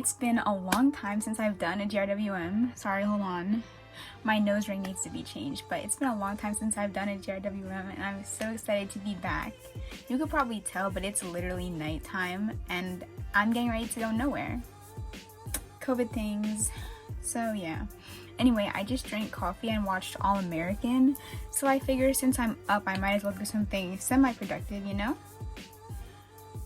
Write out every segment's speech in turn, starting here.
It's been a long time since I've done a GRWM. Sorry, hold on. My nose ring needs to be changed, but it's been a long time since I've done a GRWM and I'm so excited to be back. You could probably tell, but it's literally nighttime and I'm getting ready to go nowhere. COVID things. So yeah. Anyway, I just drank coffee and watched All American, so I figure since I'm up, I might as well do something semi-productive, you know?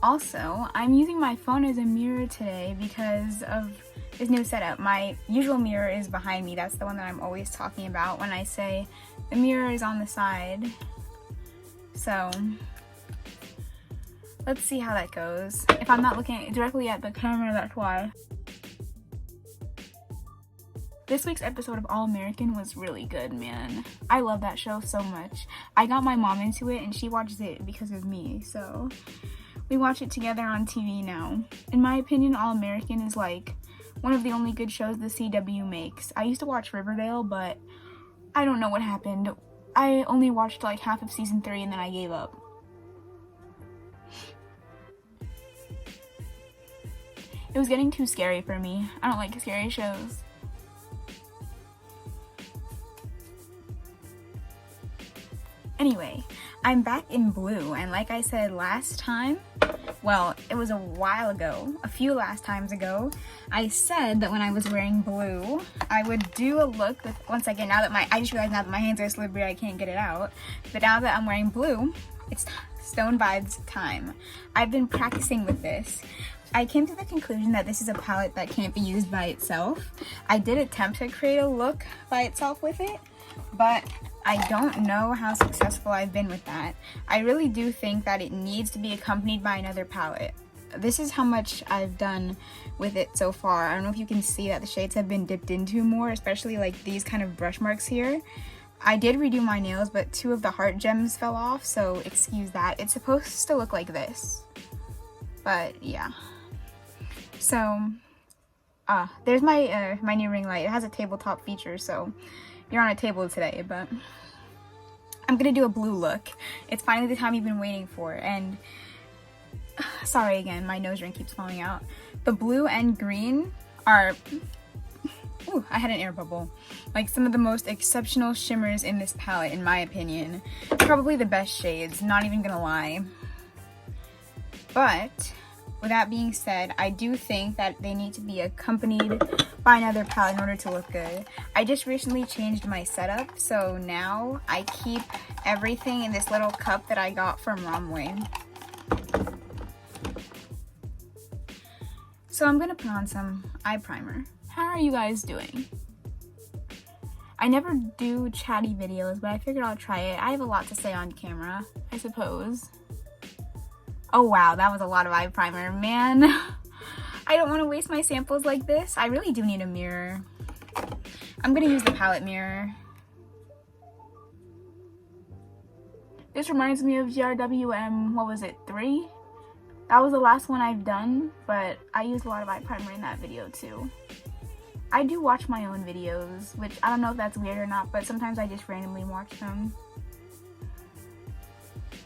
Also, I'm using my phone as a mirror today because of this new setup. My usual mirror is behind me. That's the one that I'm always talking about when I say the mirror is on the side. So, let's see how that goes. If I'm not looking directly at the camera, that's why. This week's episode of All American was really good, man. I love that show so much. I got my mom into it and she watches it because of me, so we watch it together on TV now. In my opinion, All American is like one of the only good shows the CW makes. I used to watch Riverdale, but I don't know what happened. I only watched like half of season 3 and then I gave up. It was getting too scary for me. I don't like scary shows. Anyway, I'm back in blue, and like I said last time, well, it was a while ago, a few last times ago, I said that when I was wearing blue, I would do a look with, once again, now that I just realized now that my hands are slippery, I can't get it out, but now that I'm wearing blue, it's Stone Vibes time. I've been practicing with this. I came to the conclusion that this is a palette that can't be used by itself. I did attempt to create a look by itself with it, but I don't know how successful I've been with that. I really do think that it needs to be accompanied by another palette. This is how much I've done with it so far. I don't know if you can see that the shades have been dipped into more, especially like these kind of brush marks here. I did redo my nails, but 2 of the heart gems fell off, so excuse that. It's supposed to look like this, but yeah. So, there's my my new ring light. It has a tabletop feature, so you're on a table today, but I'm gonna do a blue look. It's finally the time you've been waiting for, and sorry again, my nose ring keeps falling out. The blue and green are, ooh, I had an air bubble. Like some of the most exceptional shimmers in this palette, in my opinion. Probably the best shades, not even gonna lie. But with that being said, I do think that they need to be accompanied by another palette in order to look good. I just recently changed my setup, so now I keep everything in this little cup that I got from Romway. So I'm gonna put on some eye primer. How are you guys doing? I never do chatty videos, but I figured I'll try it. I have a lot to say on camera, I suppose. Oh wow, that was a lot of eye primer, man. I don't want to waste my samples like this. I really do need a mirror. I'm gonna use the palette mirror. This reminds me of GRWM, what was it, 3? That was the last one I've done, but I used a lot of eye primer in that video too. I do watch my own videos, which I don't know if that's weird or not, but sometimes I just randomly watch them.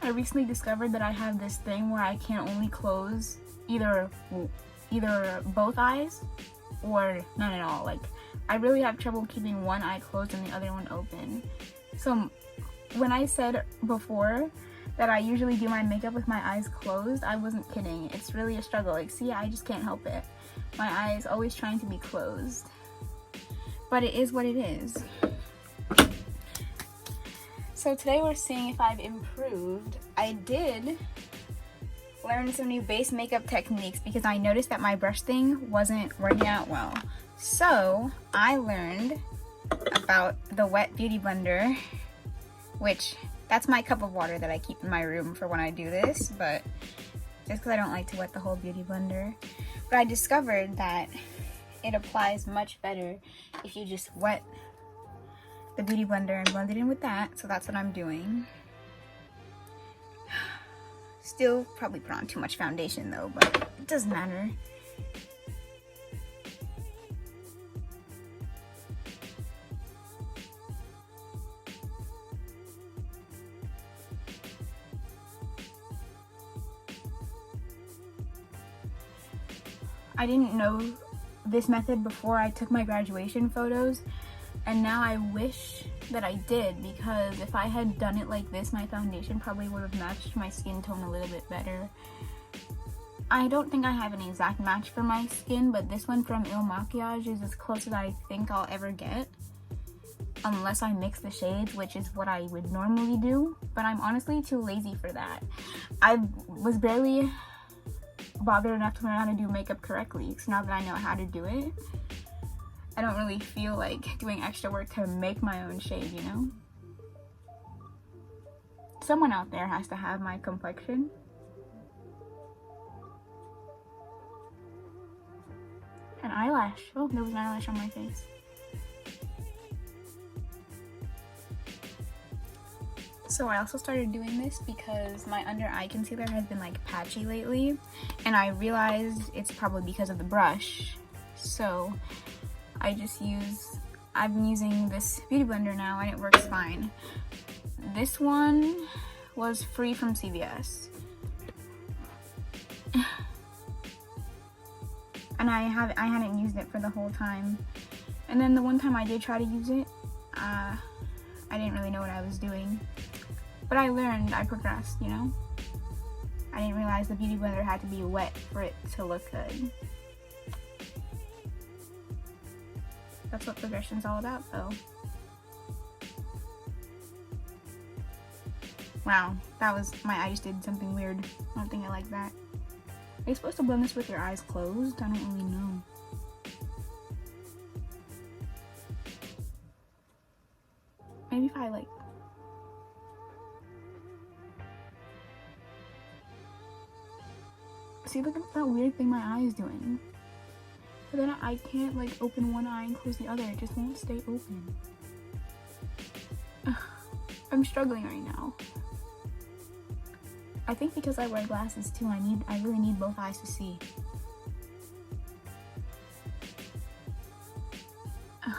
I recently discovered that I have this thing where I can only close either both eyes or none at all. Like, I really have trouble keeping one eye closed and the other one open. So when I said before that I usually do my makeup with my eyes closed, I wasn't kidding. It's really a struggle. Like, see, I just can't help it. My eye is always trying to be closed. But it is what it is. So today we're seeing if I've improved. I did learn some new base makeup techniques because I noticed that my brush thing wasn't working out well. So I learned about the wet beauty blender, which that's my cup of water that I keep in my room for when I do this, but just because I don't like to wet the whole beauty blender. But I discovered that it applies much better if you just wet the beauty blender and blend it in with that, so that's what I'm doing. Still probably put on too much foundation though, but it doesn't matter. I didn't know this method before I took my graduation photos, and now I wish that I did, because if I had done it like this, my foundation probably would have matched my skin tone a little bit better. I don't think I have an exact match for my skin, but this one from Il Makiage is as close as I think I'll ever get. Unless I mix the shades, which is what I would normally do, but I'm honestly too lazy for that. I was barely bothered enough to learn how to do makeup correctly, so now that I know how to do it, I don't really feel like doing extra work to make my own shade, you know? Someone out there has to have my complexion. An eyelash. Oh, there was an eyelash on my face. So I also started doing this because my under eye concealer has been like patchy lately, and I realized it's probably because of the brush. So I've been using this beauty blender now, and it works fine. This one was free from CVS. And I hadn't used it for the whole time. And then the one time I did try to use it, I didn't really know what I was doing. But I learned, I progressed, you know? I didn't realize the beauty blender had to be wet for it to look good. That's what progression's all about, though. Wow, my eyes did something weird. I don't think I like that. Are you supposed to blend this with your eyes closed? I don't really know. Maybe if I like... See, look at that weird thing my eye is doing. But then I can't like open one eye and close the other. It just won't stay open. Ugh, I'm struggling right now. I think because I wear glasses too, I really need both eyes to see. Ugh.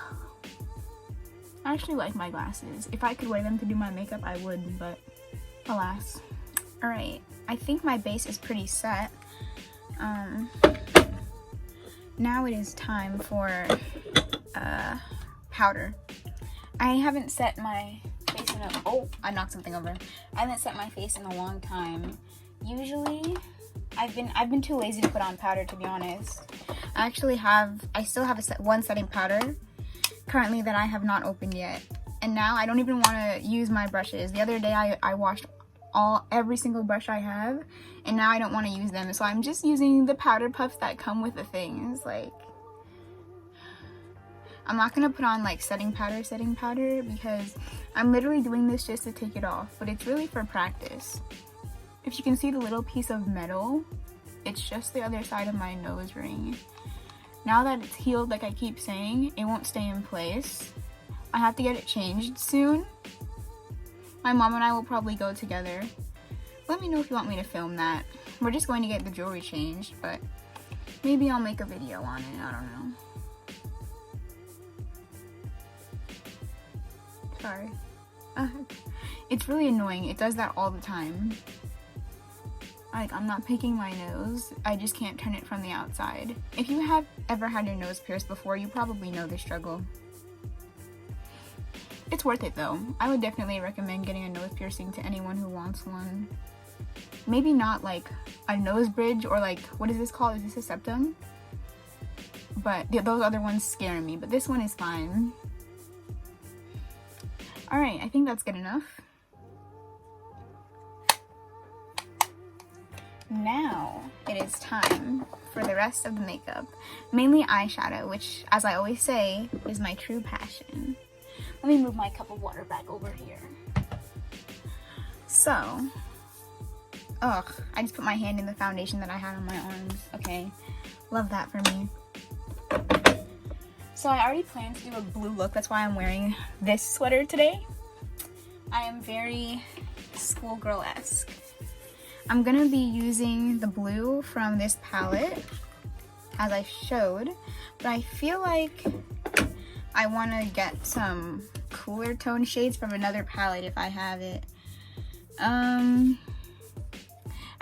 I actually like my glasses. If I could wear them to do my makeup, I would, but alas. Alright, I think my base is pretty set. Now it is time for powder. I haven't set my face in I knocked something over. I haven't set my face in a long time. Usually, I've been too lazy to put on powder, to be honest. I still have one setting powder currently that I have not opened yet. And now I don't even want to use my brushes. The other day I washed every single brush I have, and now I don't want to use them, so I'm just using the powder puffs that come with the things. Like, I'm not gonna put on like setting powder because I'm literally doing this just to take it off, but it's really for practice. If you can see the little piece of metal, it's just the other side of my nose ring. Now that it's healed, like I keep saying, it won't stay in place. I have to get it changed soon. My mom and I will probably go together. Let me know if you want me to film that. We're just going to get the jewelry changed, but maybe I'll make a video on it. I don't know. Sorry. It's really annoying. It does that all the time. Like, I'm not picking my nose. I just can't turn it from the outside. If you have ever had your nose pierced before, you probably know the struggle. It's worth it though. I would definitely recommend getting a nose piercing to anyone who wants one. Maybe not like a nose bridge or like, what is this called? Is this a septum? But those other ones scare me, but this one is fine. Alright, I think that's good enough. Now it is time for the rest of the makeup. Mainly eyeshadow, which, as I always say, is my true passion. Let me move my cup of water back over here. So, I just put my hand in the foundation that I had on my arms. Okay, love that for me. So I already planned to do a blue look. That's why I'm wearing this sweater today. I am very schoolgirl-esque. I'm gonna be using the blue from this palette, as I showed, but I feel like I want to get some cooler tone shades from another palette if I have it.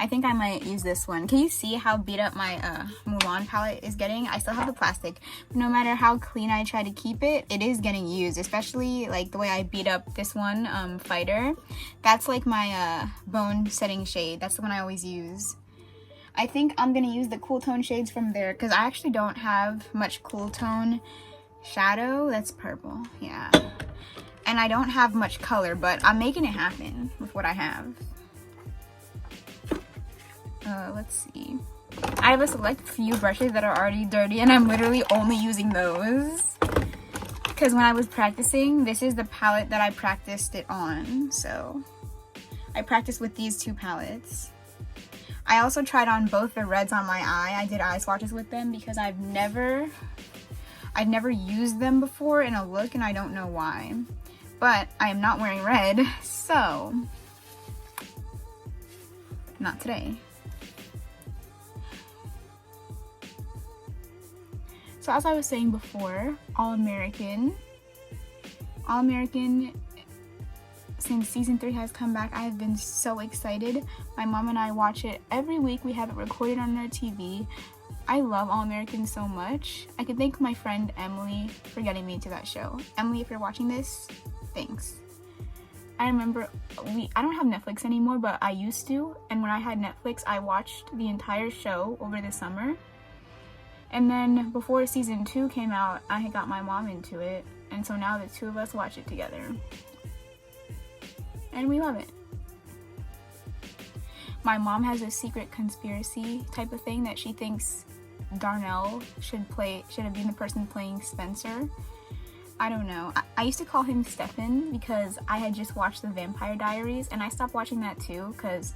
I think I might use this one. Can you see how beat up my Mulan palette is getting? I still have the plastic. But no matter how clean I try to keep it, it is getting used. Especially like the way I beat up this one, Fighter. That's like my bone setting shade. That's the one I always use. I think I'm gonna use the cool tone shades from there because I actually don't have much cool tone shadow. That's purple, yeah. And I don't have much color, but I'm making it happen with what I have. Let's see. I have a select few brushes that are already dirty and I'm literally only using those. Because when I was practicing, this is the palette that I practiced it on. So I practiced with these two palettes. I also tried on both the reds on my eye. I did eye swatches with them because I've never used them before in a look and I don't know why. But I am not wearing red, so not today. So as I was saying before, All American, since season 3 has come back, I have been so excited. My mom and I watch it every week. We have it recorded on our TV. I love All American so much. I could thank my friend Emily for getting me into that show. Emily, if you're watching this, thanks. I remember, I don't have Netflix anymore, but I used to. And when I had Netflix, I watched the entire show over the summer. And then before season 2 came out, I had got my mom into it. And so now the two of us watch it together. And we love it. My mom has a secret conspiracy type of thing that she thinks Darnell should have been the person playing Spencer. I don't know. I used to call him Stefan because I had just watched The Vampire Diaries and I stopped watching that too because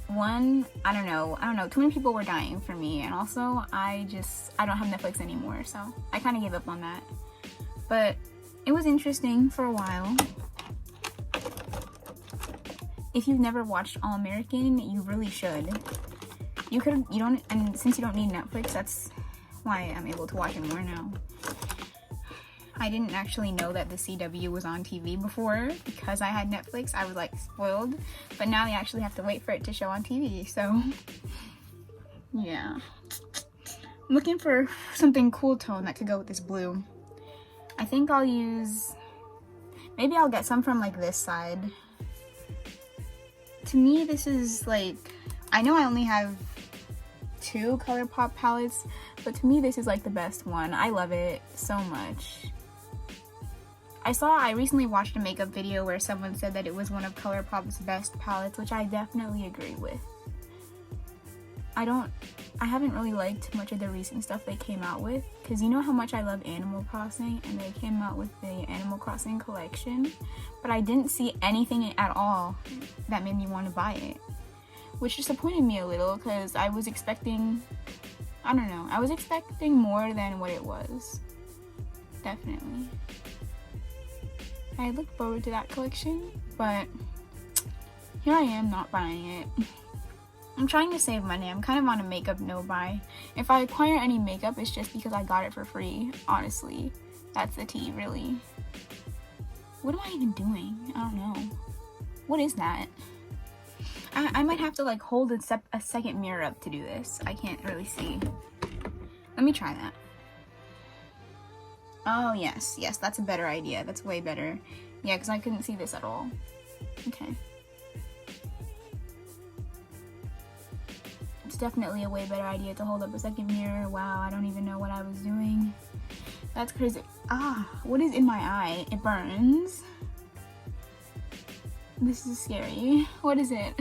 one, I don't know, too many people were dying for me, and also I don't have Netflix anymore, so I kind of gave up on that. But it was interesting for a while. If you've never watched All American, you really should. And since you don't need Netflix, that's why I'm able to watch it more now. I didn't actually know that the CW was on TV before because I had Netflix. I was like spoiled, but now you actually have to wait for it to show on TV, so yeah. I'm looking for something cool tone that could go with this blue. I think maybe I'll get some from like this side. To me, this is like, I know I only have 2 ColourPop palettes, but to me this is like the best one. I love it so much. I recently watched a makeup video where someone said that it was one of ColourPop's best palettes, which I definitely agree with. I haven't really liked much of the recent stuff they came out with, because you know how much I love Animal Crossing, and they came out with the Animal Crossing collection, but I didn't see anything at all that made me want to buy it, which disappointed me a little, because I was expecting, I don't know, I was expecting more than what it was. Definitely. I look forward to that collection, but here I am not buying it. I'm trying to save money. I'm kind of on a makeup no-buy. If I acquire any makeup, it's just because I got it for free, honestly. That's the tea, really. What am I even doing? I don't know. What is that? I might have to like hold a second mirror up to do this. I can't really see. Let me try that. Oh, yes, that's a better idea. That's way better. Yeah, because I couldn't see this at all. Okay. It's definitely a way better idea to hold up a second mirror. Wow, I don't even know what I was doing. That's crazy. Ah, what is in my eye? It burns. This is scary. What is it?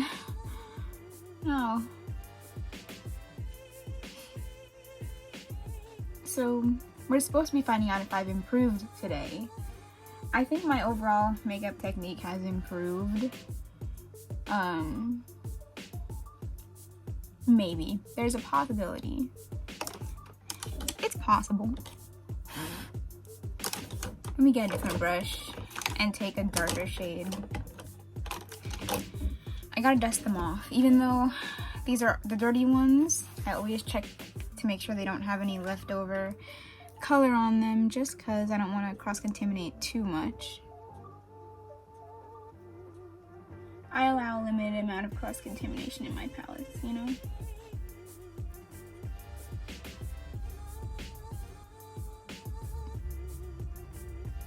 No. So, we're supposed to be finding out if I've improved today. I think my overall makeup technique has improved. Maybe. There's a possibility. It's possible. Let me get a different brush and take a darker shade. I gotta dust them off. Even though these are the dirty ones, I always check to make sure they don't have any leftover color on them, just because I don't want to cross-contaminate too much. I allow a limited amount of cross-contamination in my palettes, you know?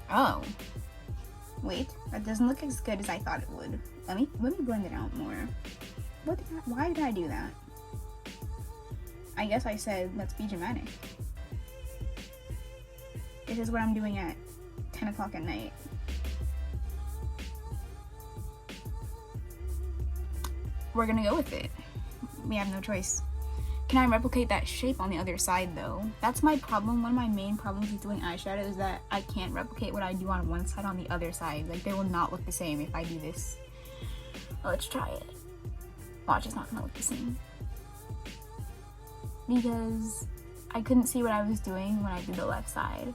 Oh. Wait, that doesn't look as good as I thought it would. Let me blend it out more. Why did I do that? I guess I said, let's be dramatic. This is what I'm doing at 10 o'clock at night. We're gonna go with it. We have no choice. Can I replicate that shape on the other side though? That's my problem. One of my main problems with doing eyeshadow is that I can't replicate what I do on one side on the other side. Like, they will not look the same if I do this. Let's try it. Watch, it's not gonna look the same. Because I couldn't see what I was doing when I did the left side.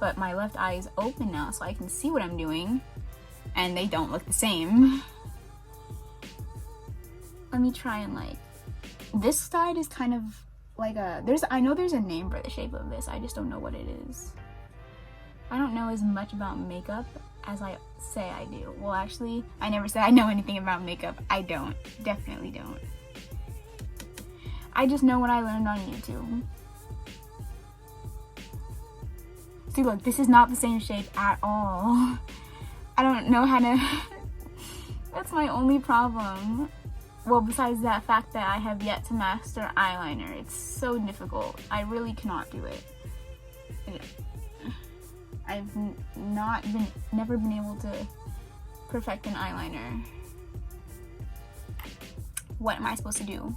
But my left eye is open now, so I can see what I'm doing. And they don't look the same. Let me try and like, this side is kind of like I know there's a name for the shape of this, I just don't know what it is. I don't know as much about makeup as I say I do. Well, actually, I never said I know anything about makeup. I don't, definitely don't. I just know what I learned on YouTube. See, look, this is not the same shape at all. I don't know how to, that's my only problem. Well, besides that fact that I have yet to master eyeliner. It's so difficult. I really cannot do it. I've never been able to perfect an eyeliner. What am I supposed to do?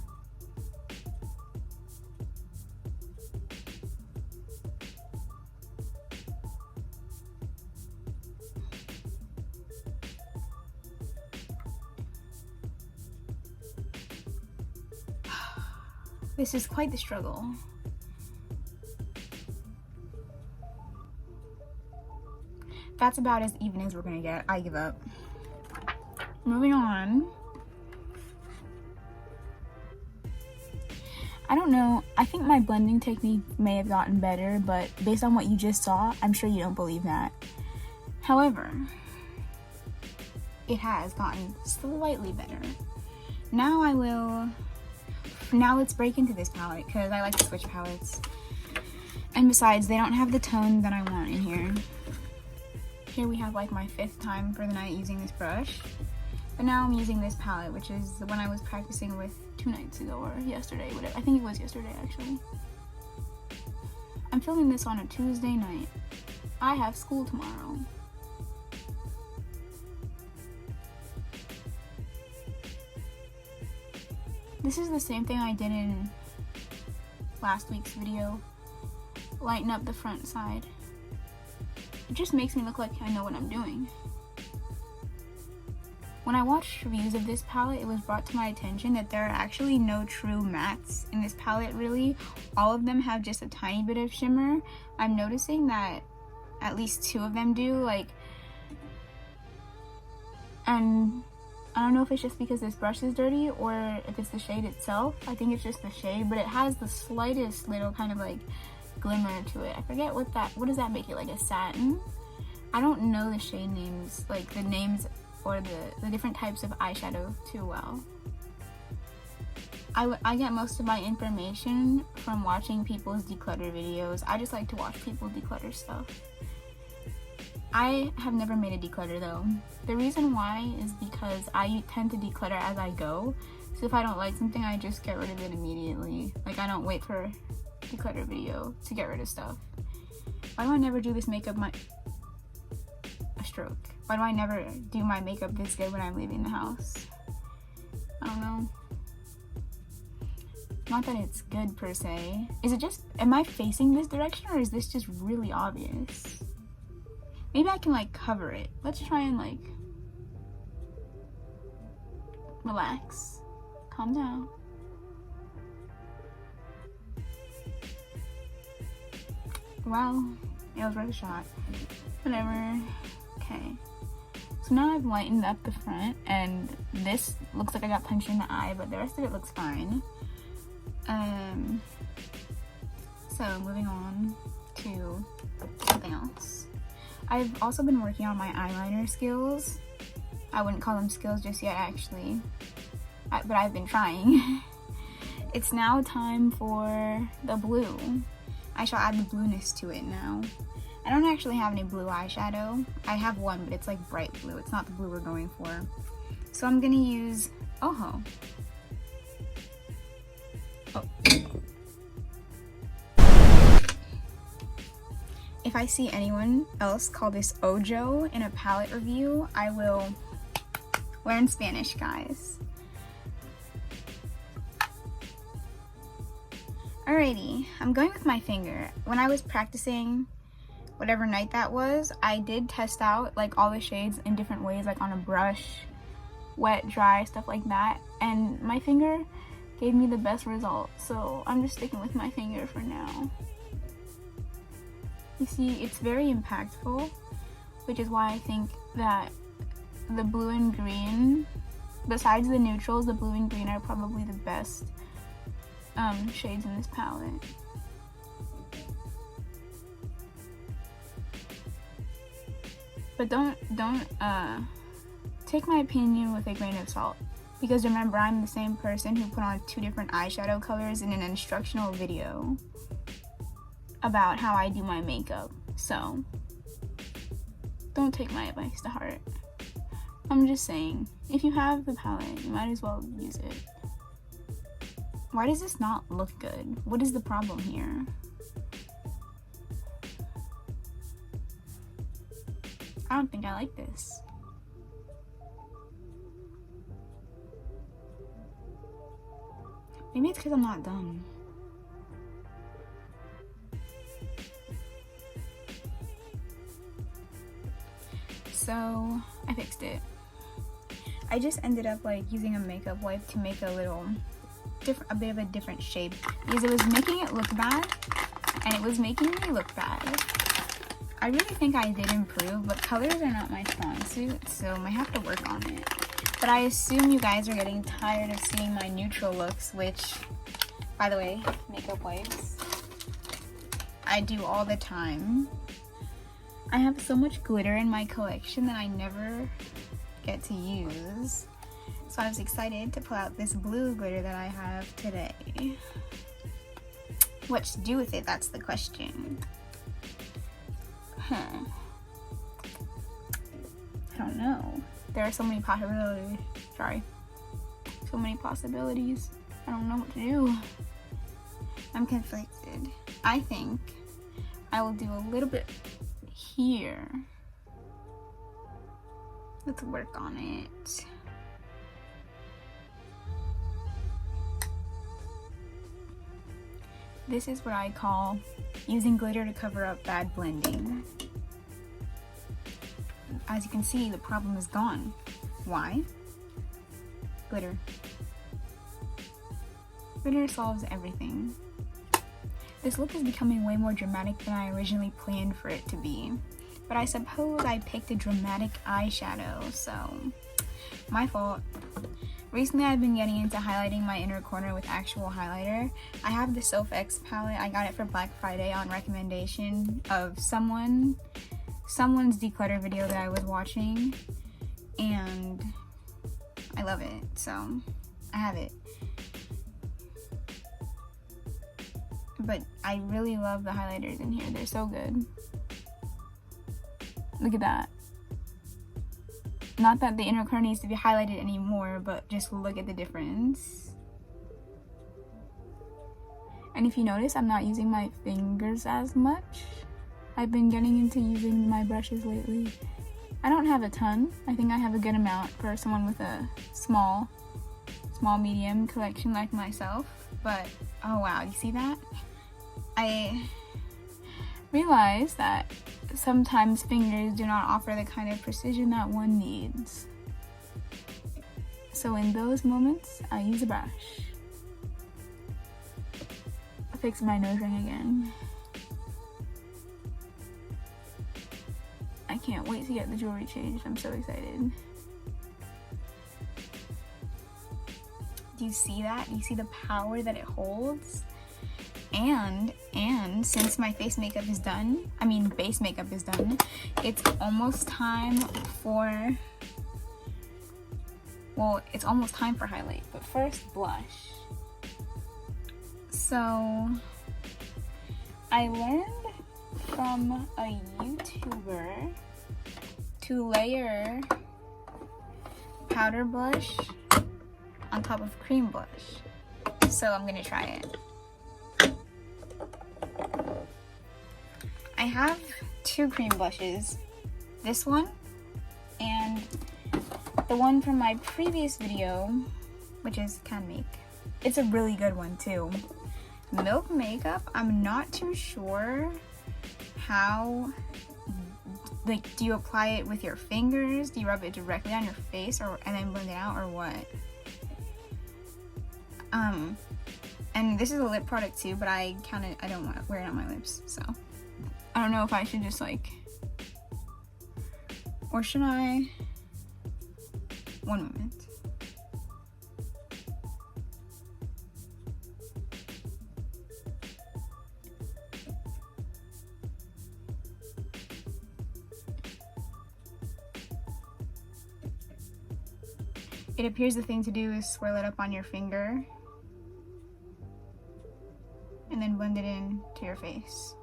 This is quite the struggle. That's about as even as we're gonna get. I give up. Moving on. I don't know. I think my blending technique may have gotten better, but based on what you just saw, I'm sure you don't believe that. However, it has gotten slightly better. Now let's break into this palette, because I like to switch palettes. And besides, they don't have the tone that I want in here. Here we have like my 5th time for the night using this brush. But now I'm using this palette, which is the one I was practicing with 2 nights ago, or yesterday, whatever. I think it was yesterday, actually. I'm filming this on a Tuesday night. I have school tomorrow. This is the same thing I did in last week's video. Lighten up the front side. It just makes me look like I know what I'm doing. When I watched reviews of this palette, it was brought to my attention that there are actually no true mattes in this palette, really. All of them have just a tiny bit of shimmer. I'm noticing that at least 2 of them do, like, and I don't know if it's just because this brush is dirty or if it's the shade itself. I think it's just the shade, but it has the slightest little kind of like glimmer to it. I forget what does that make it, like a satin? I don't know the shade names, like the names or the different types of eyeshadow too well. I get most of my information from watching people's declutter videos. I just like to watch people declutter stuff. I have never made a declutter though. The reason why is because I tend to declutter as I go. So if I don't like something, I just get rid of it immediately. Like, I don't wait for a declutter video to get rid of stuff. Why do I never do this makeup a stroke? Why do I never do my makeup this good when I'm leaving the house? I don't know. Not that it's good per se. Is it just, am I facing this direction or is this just really obvious? Maybe I can like cover it. Let's try and like relax. Calm down. Well, it was worth a shot. Whatever. Okay. So now I've lightened up the front, and this looks like I got punched in the eye, but the rest of it looks fine. So moving on to something else. I've also been working on my eyeliner skills. I wouldn't call them skills just yet, actually. But I've been trying. It's now time for the blue. I shall add the blueness to it now. I don't actually have any blue eyeshadow. I have one, but it's like bright blue. It's not the blue we're going for. So I'm gonna use Oho. Oh. If I see anyone else call this Ojo in a palette review, I will learn Spanish, guys. Alrighty, I'm going with my finger. When I was practicing whatever night that was, I did test out like all the shades in different ways, like on a brush, wet, dry, stuff like that, and my finger gave me the best result, so I'm just sticking with my finger for now. You see, it's very impactful, which is why I think that the blue and green, besides the neutrals, the blue and green are probably the best shades in this palette. But don't take my opinion with a grain of salt, because remember, I'm the same person who put on 2 different eyeshadow colors in an instructional video about how I do my makeup, so don't take my advice to heart. I'm just saying, if you have the palette, you might as well use it. Why does this not look good? What is the problem here? I don't think I like this. Maybe it's because I'm not done. So I fixed it. I just ended up like using a makeup wipe to make a bit of a different shape, because it was making it look bad and it was making me look bad. I really think I did improve, but colors are not my strong suit, so I might have to work on it. But I assume you guys are getting tired of seeing my neutral looks, which, by the way, makeup wipes, I do all the time. I have so much glitter in my collection that I never get to use. So I was excited to pull out this blue glitter that I have today. What to do with it, that's the question. I don't know. There are so many possibilities. So many possibilities. I don't know what to do. I'm conflicted. I think I will do a little bit here. Let's work on it. This is what I call using glitter to cover up bad blending. As you can see, the problem is gone. Why? Glitter. Glitter solves everything. This look is becoming way more dramatic than I originally planned for it to be. But I suppose I picked a dramatic eyeshadow, so my fault. Recently I've been getting into highlighting my inner corner with actual highlighter. I have the Soph X palette. I got it for Black Friday on recommendation of someone's declutter video that I was watching, and I love it, so I have it. But I really love the highlighters in here. They're so good. Look at that. Not that the inner corner needs to be highlighted anymore, but just look at the difference. And if you notice, I'm not using my fingers as much. I've been getting into using my brushes lately. I don't have a ton. I think I have a good amount for someone with a small medium collection like myself. But, oh wow, you see that? I realized that sometimes fingers do not offer the kind of precision that one needs. So in those moments, I use a brush. I'll fix my nose ring again. I can't wait to get the jewelry changed. I'm so excited. Do you see that? Do you see the power that it holds? And since my face makeup is done, base makeup is done, it's almost time for well, it's almost time for highlight, but first blush. So I learned from a YouTuber to layer powder blush on top of cream blush. So I'm gonna try it. I have two cream blushes, this one and the one from my previous video, which is Can Make. It's a really good one too. Milk Makeup, I'm not too sure how, like, do you apply it with your fingers? Do you rub it directly on your face and then blend it out, or what? And this is a lip product too, but I don't want to wear it on my lips, so I don't know if I should just like, or should I? One moment. It appears the thing to do is swirl it up on your finger and then blend it in to your face.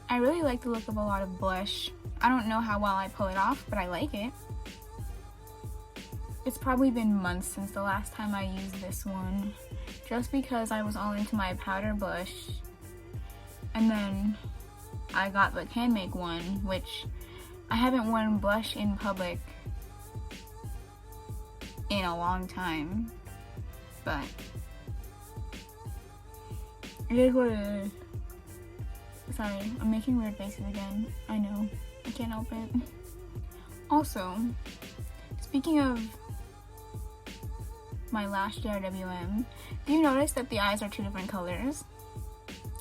I really like the look of a lot of blush. I don't know how well I pull it off, but I like it. It's probably been months since the last time I used this one, just because I was all into my powder blush, and then I got the Can Make one, which I haven't worn blush in public in a long time, but it is what it is. Sorry, I'm making weird faces again. I know, I can't help it. Also, speaking of my last GRWM, do you notice that the eyes are two different colors?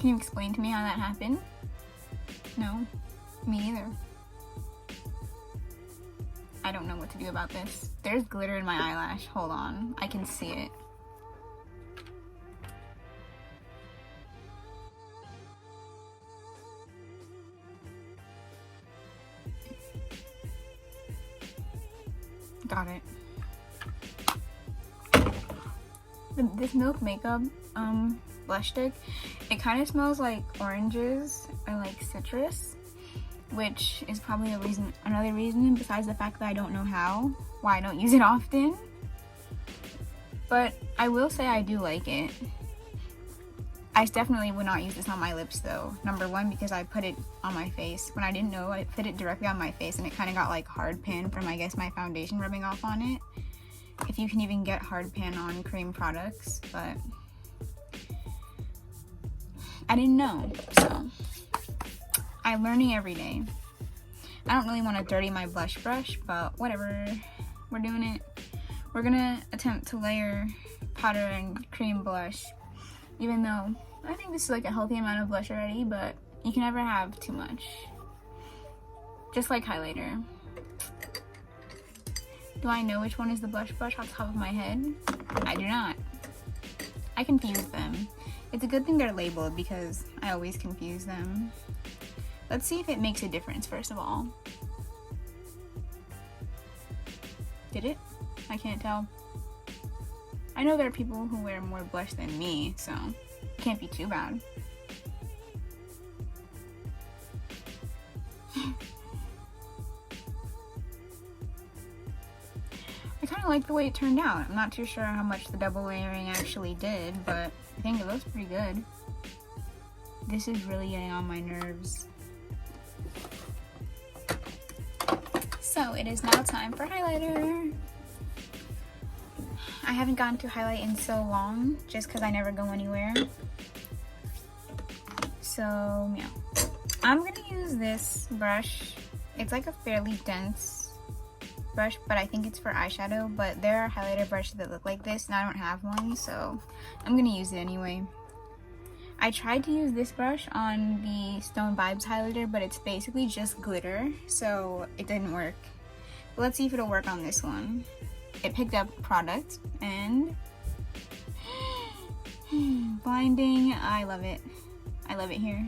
Can you explain to me how that happened? No, me either. I don't know what to do about this. There's glitter in my eyelash. Hold on, I can see it. Got it. This Milk Makeup blush stick, it kind of smells like oranges or like citrus, which is probably another reason besides the fact that I don't know why I don't use it often. But I will say I do like it. I definitely would not use this on my lips though. Number one, because I put it on my face. When I didn't know, I put it directly on my face and it kind of got like hard pan from, I guess, my foundation rubbing off on it. If you can even get hard pan on cream products, but I didn't know, so I'm learning every day. I don't really want to dirty my blush brush, but whatever, we're doing it. We're gonna attempt to layer powder and cream blush, even though I think this is like a healthy amount of blush already, but you can never have too much. Just like highlighter. Do I know which one is the blush brush off the top of my head? I do not. I confuse them. It's a good thing they're labeled because I always confuse them. Let's see if it makes a difference first of all. Did it? I can't tell. I know there are people who wear more blush than me, so it can't be too bad. I kind of like the way it turned out. I'm not too sure how much the double layering actually did, but I think it looks pretty good. This is really getting on my nerves. So it is now time for highlighter. I haven't gotten to highlight in so long, just because I never go anywhere. So yeah, I'm gonna use this brush. It's like a fairly dense brush, but I think it's for eyeshadow, but there are highlighter brushes that look like this and I don't have one, so I'm gonna use it anyway. I tried to use this brush on the Stone Vibes highlighter, but it's basically just glitter, so it didn't work. But let's see if it'll work on this one. it picked up product and blinding. I love it. I love it here.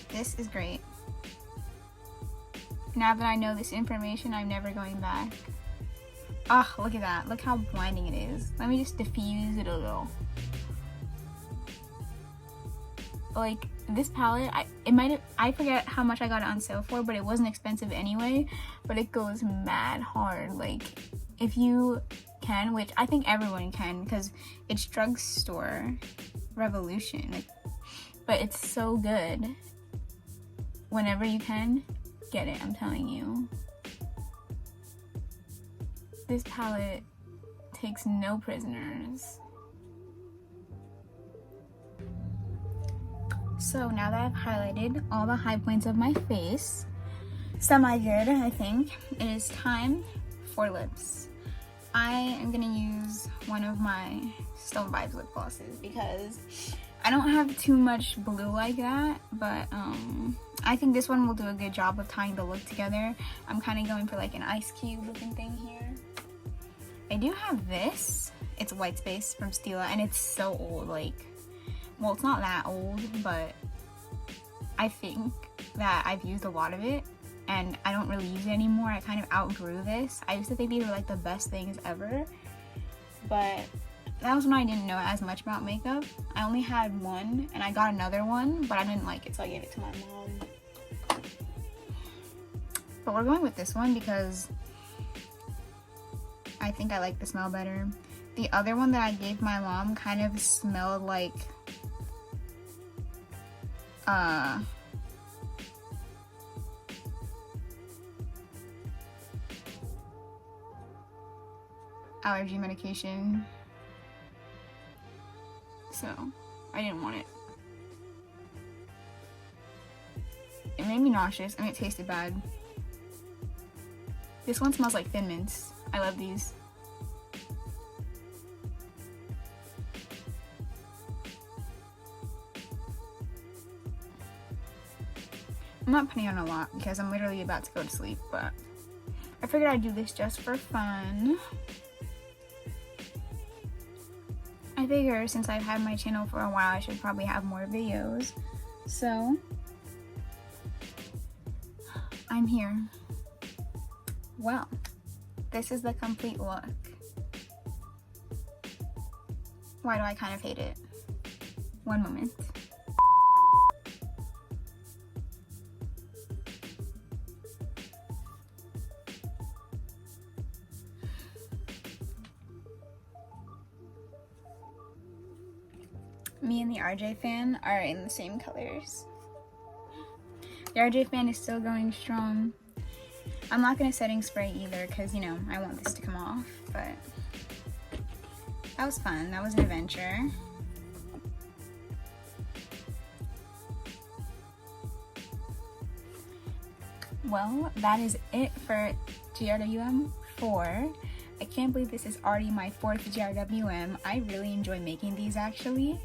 This is great. Now that I know this information, I'm never going back. Ah, oh, look at that. Look how blinding it is. Let me just diffuse it a little. Like, this palette, I forget how much I got it on sale for, but it wasn't expensive anyway, but it goes mad hard. Like, if you can, which I think everyone can, because it's drugstore revolution, like, but it's so good. Whenever you can, get it, I'm telling you. This palette takes no prisoners. So now that I've highlighted all the high points of my face, semi-good, I think, it is time for lips. I am gonna use one of my Stone Vibes lip glosses because I don't have too much blue like that, but I think this one will do a good job of tying the look together. I'm kind of going for like an ice cube looking thing here. I do have this. It's White Space from Stila, and it's so old, like, well, it's not that old, but I think that I've used a lot of it and I don't really use it anymore. I kind of outgrew this. I used to think these were like the best things ever, but that was when I didn't know as much about makeup. I only had one and I got another one, but I didn't like it, so I gave it to my mom. But we're going with this one because I think I like the smell better. The other one that I gave my mom kind of smelled like allergy medication, so I didn't want it. It made me nauseous and it tasted bad. This one smells like Thin Mints. I love these. I'm not putting on a lot because I'm literally about to go to sleep, but I figured I'd do this just for fun. I figure since I've had my channel for a while, I should probably have more videos. So, I'm here. Well, this is the complete look. Why do I kind of hate it? One moment. Me and the RJ fan are in the same colors. The RJ fan is still going strong. I'm not gonna setting spray either because, you know, I want this to come off, but that was fun. That was an adventure. Well, that is it for GRWM 4. I can't believe this is already my 4th GRWM. I really enjoy making these actually,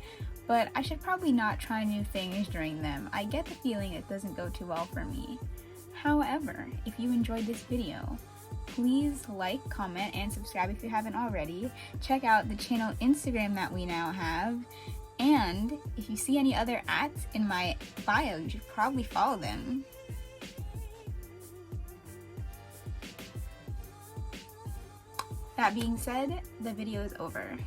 but I should probably not try new things during them. I get the feeling it doesn't go too well for me. However, if you enjoyed this video, please like, comment, and subscribe if you haven't already. Check out the channel Instagram that we now have, and if you see any other ats in my bio, you should probably follow them. That being said, the video is over.